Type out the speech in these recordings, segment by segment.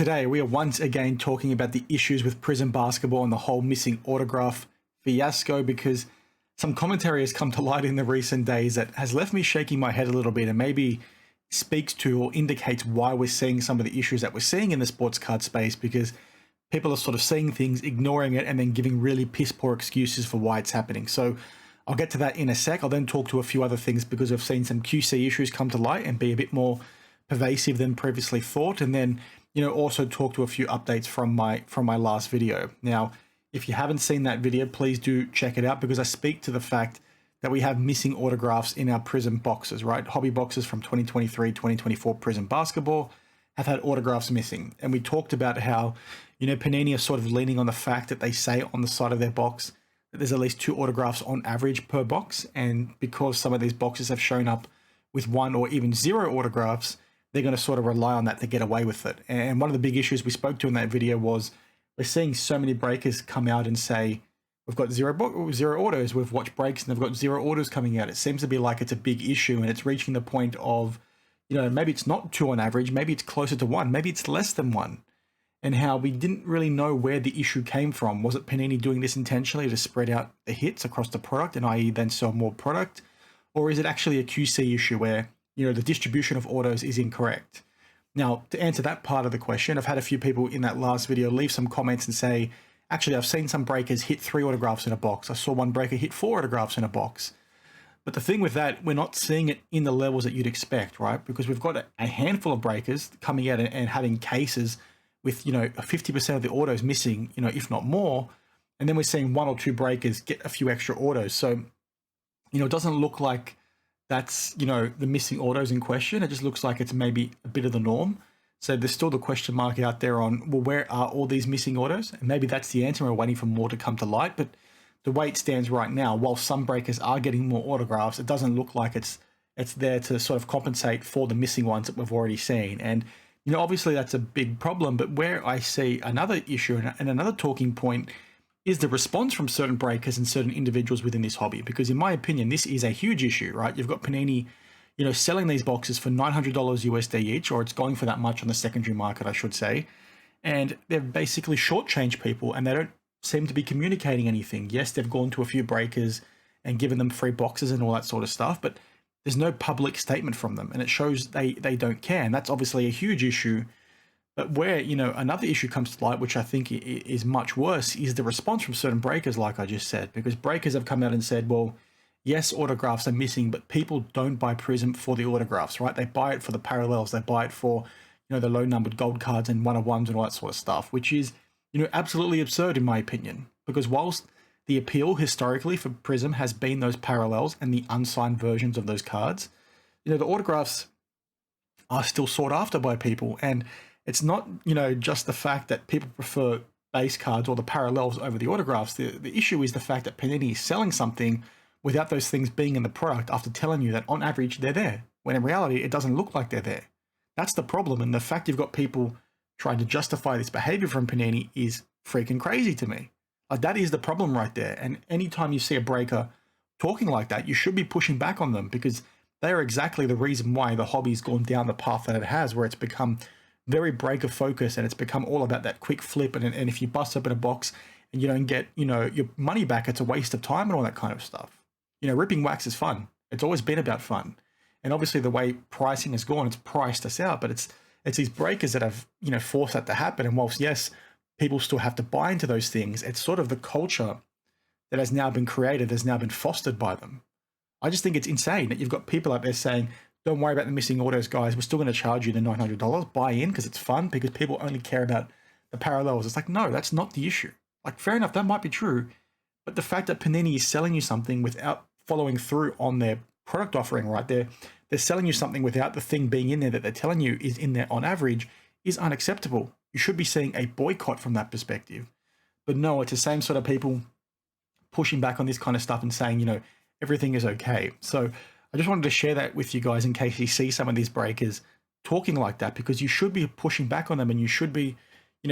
Today, we are once again talking about the issues with Prizm Basketball and the whole missing autograph fiasco, because some commentary has come to light in the recent days that has left me shaking my head a little bit and maybe speaks to or indicates why we're seeing some of the issues that we're seeing in the sports card space, because people are sort of seeing things, ignoring it, and then giving really piss poor excuses for why it's happening. So I'll get to that in a sec. I'll then talk to a few other things because I've seen some QC issues come to light and be a bit more pervasive than previously thought. And then, also talk to a few updates from my last video. Now, if you haven't seen that video, please do check it out, because I speak to the fact that we have missing autographs in our Prizm boxes, right? Hobby boxes from 2023, 2024 Prizm Basketball have had autographs missing. And we talked about how, Panini are sort of leaning on the fact that they say on the side of their box that there's at least 2 autographs on average per box. And because some of these boxes have shown up with 1 or even 0 autographs, they're going to sort of rely on that to get away with it. And one of the big issues we spoke to in that video was we're seeing so many breakers come out and say, we've got 0 autos, we've watched breaks and they've got 0 orders coming out. It seems to be like it's a big issue, and it's reaching the point of, maybe it's not 2 on average, maybe it's closer to 1, maybe it's less than 1. And how we didn't really know where the issue came from. Was it Panini doing this intentionally to spread out the hits across the product and i.e. then sell more product? Or is it actually a QC issue where, the distribution of autos is incorrect? Now, to answer that part of the question, I've had a few people in that last video leave some comments and say, actually, I've seen some breakers hit 3 autographs in a box. I saw one breaker hit 4 autographs in a box. But the thing with that, we're not seeing it in the levels that you'd expect, right? Because we've got a handful of breakers coming out and having cases with, 50% of the autos missing, if not more. And then we're seeing 1 or 2 breakers get a few extra autos. So, it doesn't look like that's, the missing autos in question. It just looks like it's maybe a bit of the norm. So there's still the question mark out there on, well, where are all these missing autos? And maybe that's the answer. We're waiting for more to come to light. But the way it stands right now, while some breakers are getting more autographs, it doesn't look like it's there to sort of compensate for the missing ones that we've already seen. And, obviously that's a big problem. But where I see another issue and another talking point is the response from certain breakers and certain individuals within this hobby. Because in my opinion, this is a huge issue, right? You've got Panini, selling these boxes for $900 USD each, or it's going for that much on the secondary market, I should say. And they've basically shortchanged people, and they don't seem to be communicating anything. Yes, they've gone to a few breakers and given them free boxes and all that sort of stuff, but there's no public statement from them, and it shows they don't care. And that's obviously a huge issue. But where, another issue comes to light, which I think is much worse, is the response from certain breakers, like I just said. Because breakers have come out and said, well, yes, autographs are missing, but people don't buy Prizm for the autographs, right? They buy it for the parallels. They buy it for, the low-numbered gold cards and one-of-ones and all that sort of stuff, which is, absolutely absurd in my opinion. Because whilst the appeal historically for Prizm has been those parallels and the unsigned versions of those cards, the autographs are still sought after by people. And it's not, just the fact that people prefer base cards or the parallels over the autographs. The issue is the fact that Panini is selling something without those things being in the product after telling you that on average they're there, when in reality it doesn't look like they're there. That's the problem. And the fact you've got people trying to justify this behavior from Panini is freaking crazy to me. Like, that is the problem right there. And anytime you see a breaker talking like that, you should be pushing back on them, because they are exactly the reason why the hobby's gone down the path that it has, where it's become very breaker focused and it's become all about that quick flip. And if you bust up in a box and you don't get, your money back, it's a waste of time and all that kind of stuff. Ripping wax is fun. It's always been about fun. And obviously the way pricing has gone, it's priced us out, but it's these breakers that have, forced that to happen. And whilst, yes, people still have to buy into those things, it's sort of the culture that has now been created, has now been fostered by them. I just think it's insane that you've got people out there saying, don't worry about the missing autos, guys. We're still going to charge you the $900. Buy in because it's fun, because people only care about the parallels. It's like, no, that's not the issue. Like, fair enough, that might be true. But the fact that Panini is selling you something without following through on their product offering right there, they're selling you something without the thing being in there that they're telling you is in there on average, is unacceptable. You should be seeing a boycott from that perspective. But no, it's the same sort of people pushing back on this kind of stuff and saying, everything is okay. So I just wanted to share that with you guys in case you see some of these breakers talking like that, because you should be pushing back on them and you should be,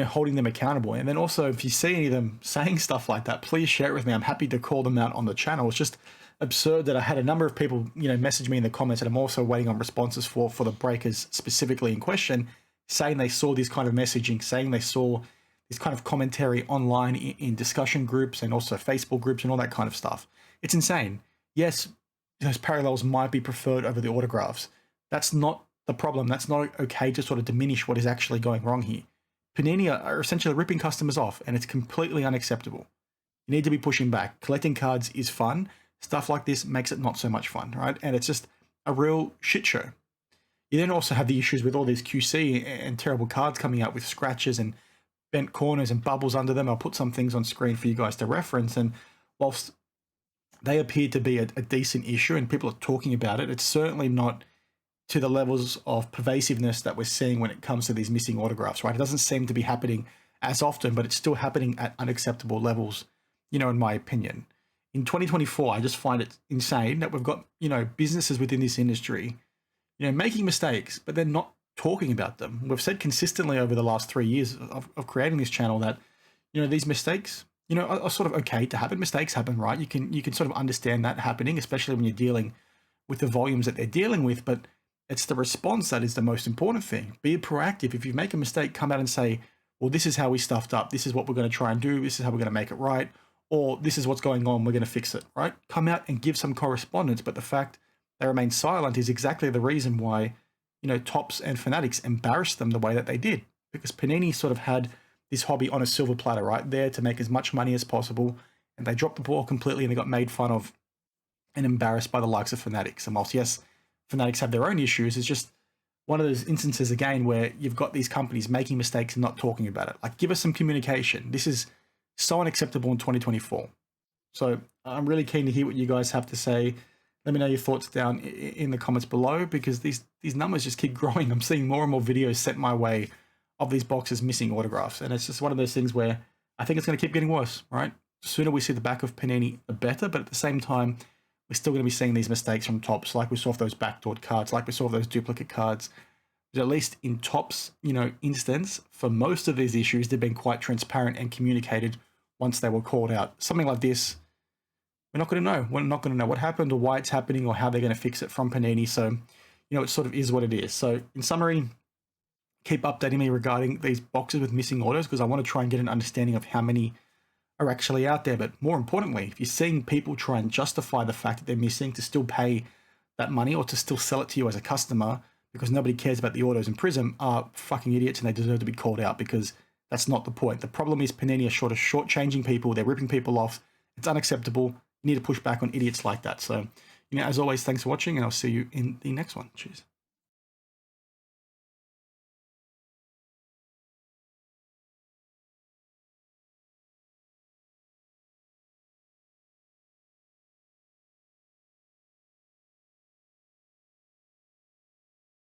holding them accountable. And then also, if you see any of them saying stuff like that, please share it with me. I'm happy to call them out on the channel. It's just absurd that I had a number of people, message me in the comments, and I'm also waiting on responses for the breakers specifically in question, saying they saw this kind of messaging, saying they saw this kind of commentary online in discussion groups and also Facebook groups and all that kind of stuff. It's insane. Yes, those parallels might be preferred over the autographs. That's not the problem. That's not okay to sort of diminish what is actually going wrong here. Panini are essentially ripping customers off, and it's completely unacceptable. You need to be pushing back. Collecting cards is fun. Stuff like this makes it not so much fun, right? And it's just a real shit show. You then also have the issues with all these QC and terrible cards coming out with scratches and bent corners and bubbles under them. I'll put some things on screen for you guys to reference. And whilst they appear to be a decent issue and people are talking about it, it's certainly not to the levels of pervasiveness that we're seeing when it comes to these missing autographs, right? It doesn't seem to be happening as often, but it's still happening at unacceptable levels, you know, in my opinion. In 2024, I just find it insane that we've got, you know, businesses within this industry, you know, making mistakes, but they're not talking about them. We've said consistently over the last 3 years of creating this channel that, you know, these mistakes, you know, are sort of okay to happen. Mistakes happen, right? You can sort of understand that happening, especially when you're dealing with the volumes that they're dealing with, but it's the response that is the most important thing. Be proactive. If you make a mistake, come out and say, well, this is how we stuffed up. This is what we're going to try and do. This is how we're going to make it right. Or this is what's going on. We're going to fix it, right? Come out and give some correspondence. But the fact they remain silent is exactly the reason why, you know, Topps and Fanatics embarrassed them the way that they did. Because Panini sort of had this hobby on a silver platter right there to make as much money as possible. And they dropped the ball completely and they got made fun of and embarrassed by the likes of Fanatics. And whilst, yes, Fanatics have their own issues, it's just one of those instances again where you've got these companies making mistakes and not talking about it. Like, give us some communication. This is so unacceptable in 2024. So I'm really keen to hear what you guys have to say. Let me know your thoughts down in the comments below, because these numbers just keep growing. I'm seeing more and more videos sent my way of these boxes missing autographs. And it's just one of those things where I think it's going to keep getting worse, right? The sooner we see the back of Panini, the better. But at the same time, we're still going to be seeing these mistakes from Topps, like we saw with those backdoored cards, like we saw with those duplicate cards. But at least in Topps, you know, instance, for most of these issues, they've been quite transparent and communicated once they were called out. Something like this, we're not going to know. We're not going to know what happened or why it's happening or how they're going to fix it from Panini. So, you know, it sort of is what it is. So in summary, keep updating me regarding these boxes with missing autos, because I want to try and get an understanding of how many are actually out there. But more importantly, if you're seeing people try and justify the fact that they're missing to still pay that money or to still sell it to you as a customer because nobody cares about the autos in Prizm, are fucking idiots and they deserve to be called out, because that's not the point. The problem is Panini are shortchanging people. They're ripping people off. It's unacceptable. You need to push back on idiots like that. So, you know, as always, thanks for watching, and I'll see you in the next one. Cheers.